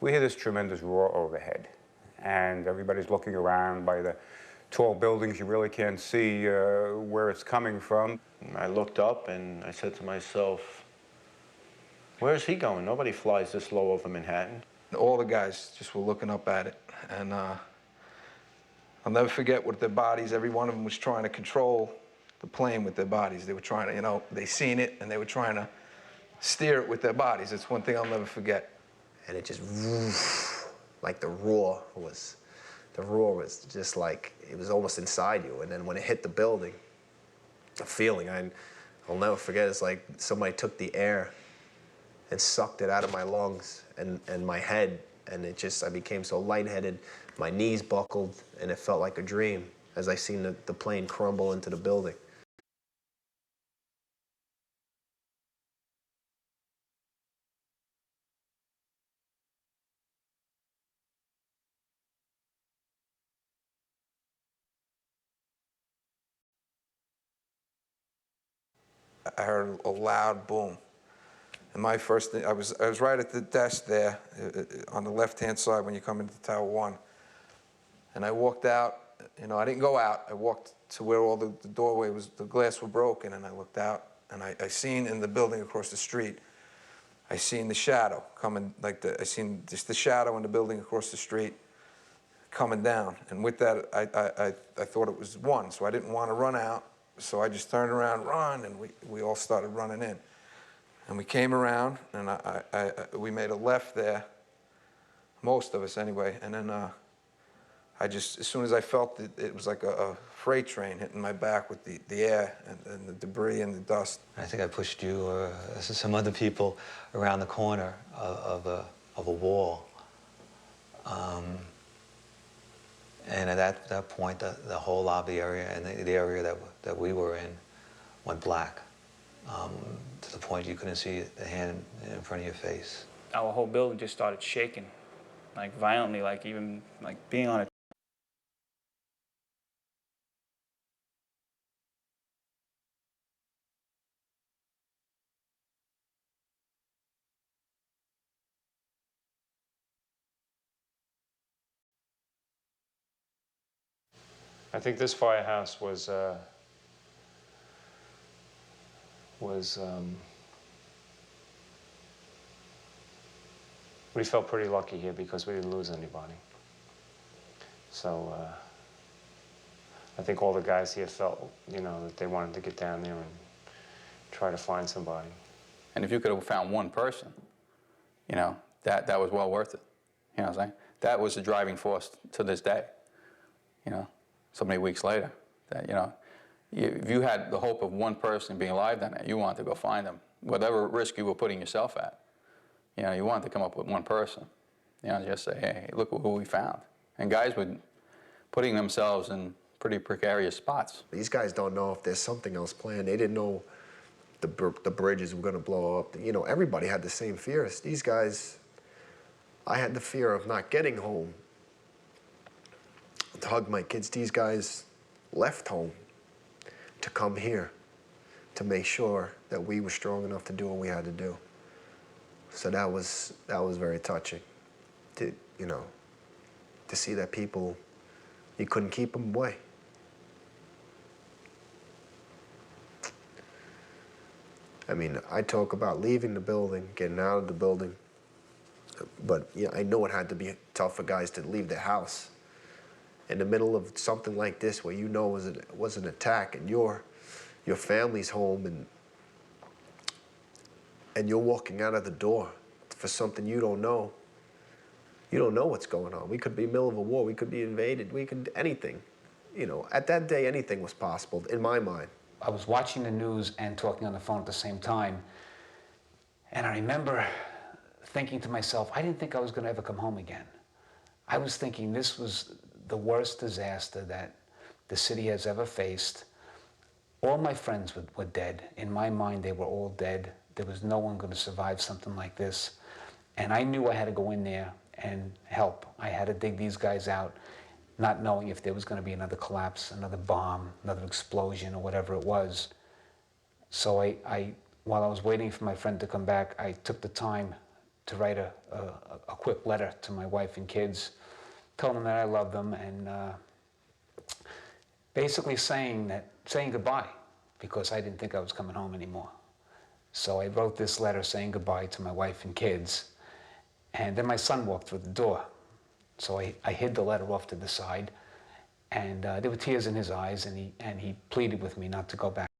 we hear this tremendous roar overhead, and everybody's looking around by the tall buildings. You really can't see where it's coming from. I looked up and I said to myself, where's he going? Nobody flies this low over Manhattan. All the guys just were looking up at it, and I'll never forget with their bodies, every one of them was trying to control the plane with their bodies. They were trying to, you know, they seen it and they were trying to steer it with their bodies. It's one thing I'll never forget. And it just, like the roar was just like, it was almost inside you. And then when it hit the building, the feeling, I'll never forget, it's like somebody took the air and sucked it out of my lungs and my head. And it just, I became so lightheaded, my knees buckled, and it felt like a dream as I seen the plane crumble into the building. I heard a loud boom. And my first thing, I was right at the desk there on the left-hand side when you come into Tower 1. And I walked out, you know, I didn't go out. I walked to where all the doorway was, the glass were broken, and I looked out, and I seen in the building across the street, I seen the shadow coming, I seen just the shadow in the building across the street coming down. And with that, I thought it was one, so I didn't want to run out. So I just turned around, run, and we all started running in. And we came around, and we made a left there, most of us anyway, and then I just, as soon as I felt it was like a freight train hitting my back with the air and the debris and the dust. I think I pushed you or some other people around the corner of a wall. And at that point, the whole lobby area and the area that we were in went black, to the point you couldn't see the hand in front of your face. Our whole building just started shaking, like violently, like even like being on a I think this firehouse was we felt pretty lucky here because we didn't lose anybody. So I think all the guys here felt, you know, that they wanted to get down there and try to find somebody. And if you could have found one person, you know, that was well worth it. You know what I'm saying? That was the driving force to this day, you know. So many weeks later, that, you know, if you had the hope of one person being alive down there, you wanted to go find them. Whatever risk you were putting yourself at, you know, you wanted to come up with one person. You know, just say, hey, look who we found. And guys were putting themselves in pretty precarious spots. These guys don't know if there's something else planned. They didn't know the bridges were going to blow up. You know, everybody had the same fears. These guys, I had the fear of not getting home to hug my kids. These guys left home to come here to make sure that we were strong enough to do what we had to do. So that was very touching, to, you know, to see that people, you couldn't keep them away. I mean, I talk about leaving the building, getting out of the building, but yeah, I know it had to be tough for guys to leave their house in the middle of something like this, where you know it was an attack, and your family's home, and you're walking out of the door for something you don't know. You don't know what's going on. We could be in the middle of a war. We could be invaded. We could, anything. You know, at that day, anything was possible, in my mind. I was watching the news and talking on the phone at the same time, and I remember thinking to myself, I didn't think I was going to ever come home again. I was thinking this was the worst disaster that the city has ever faced. All my friends were dead. In my mind, they were all dead. There was no one going to survive something like this. And I knew I had to go in there and help. I had to dig these guys out, not knowing if there was going to be another collapse, another bomb, another explosion, or whatever it was. So while I was waiting for my friend to come back, I took the time to write a quick letter to my wife and kids, telling them that I love them, and basically saying goodbye, because I didn't think I was coming home anymore. So I wrote this letter saying goodbye to my wife and kids, and then my son walked through the door. So I hid the letter off to the side, and there were tears in his eyes, and he pleaded with me not to go back.